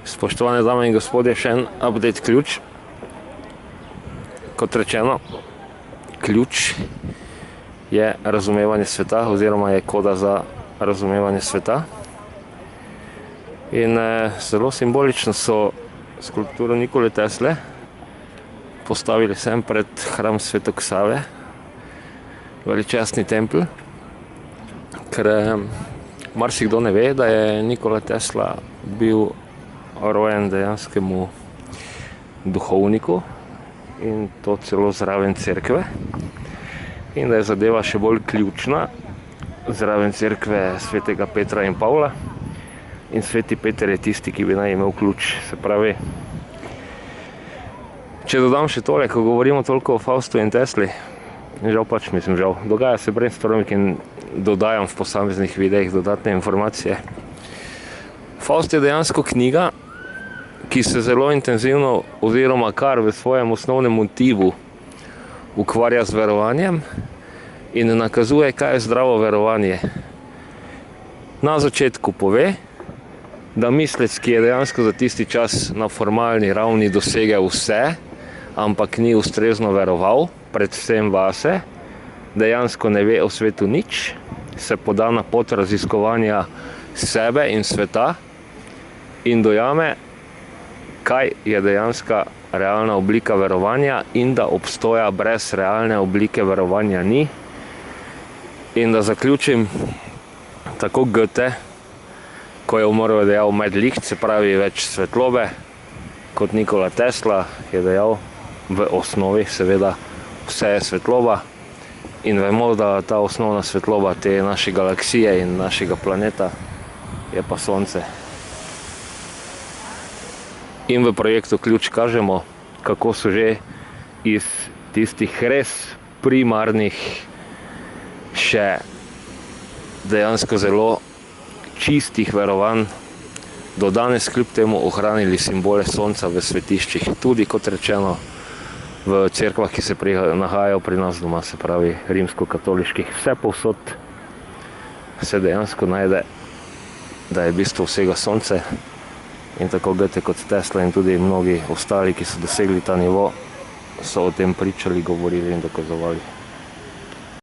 Spoštovane dame in gospodje, še en update ključ. Kot rečeno, ključ je razumevanje sveta oziroma je koda za razumevanje sveta. In zelo simbolično so skulpturo Nikole Tesle postavili sem pred hram Svetog Save, veličastni tempelj, ker marsikdo ne ve, da je Nikola Tesla bil rojen dejanskemu duhovniku in to celo zraven cerkve, in da je zadeva še bolj ključna zraven cerkve svetega Petra in Pavla, in sveti Peter je tisti, ki bi naj imel ključ. Se pravi, če dodam še tole, ko govorimo toliko o Faustu in Tesli, žal, dogaja se brainstorming in dodajam v posameznih videih dodatne informacije. Faust je dejansko knjiga, ki se zelo intenzivno oziroma kar v svojem osnovnem motivu ukvarja z verovanjem in nakazuje, kaj je zdravo verovanje. Na začetku pove, da mislec, ki je dejansko za tisti čas na formalni ravni dosegel vse, ampak ni ustrezno veroval, predvsem vase, dejansko ne ve o svetu nič, se poda na pot raziskovanja sebe in sveta in dojame, kaj je dejanska realna oblika verovanja in da obstoja brez realne oblike verovanja ni. In da zaključim, tako Goethe, ko je umrl, je dejal med licht, se pravi več svetlobe, kot Nikola Tesla je dejal, v osnovi seveda vse je svetloba in vemo, da ta osnovna svetloba te naše galaksije in našega planeta je pa Sonce. In v projektu Ključ kažemo, kako so že iz tistih res primarnih še dejansko zelo čistih verovanj do danes kljub temu ohranili simbole Sonca v svetiščih, tudi kot rečeno v cerkvah, ki se nahajajo pri nas doma, se pravi rimsko-katoliških. Vse povsod se dejansko najde, da je bistvo vsega Sonce, in tako Goethe kot Tesla in tudi mnogi ostali, ki so dosegli ta nivo, so o tem pričali, govorili in dokazovali.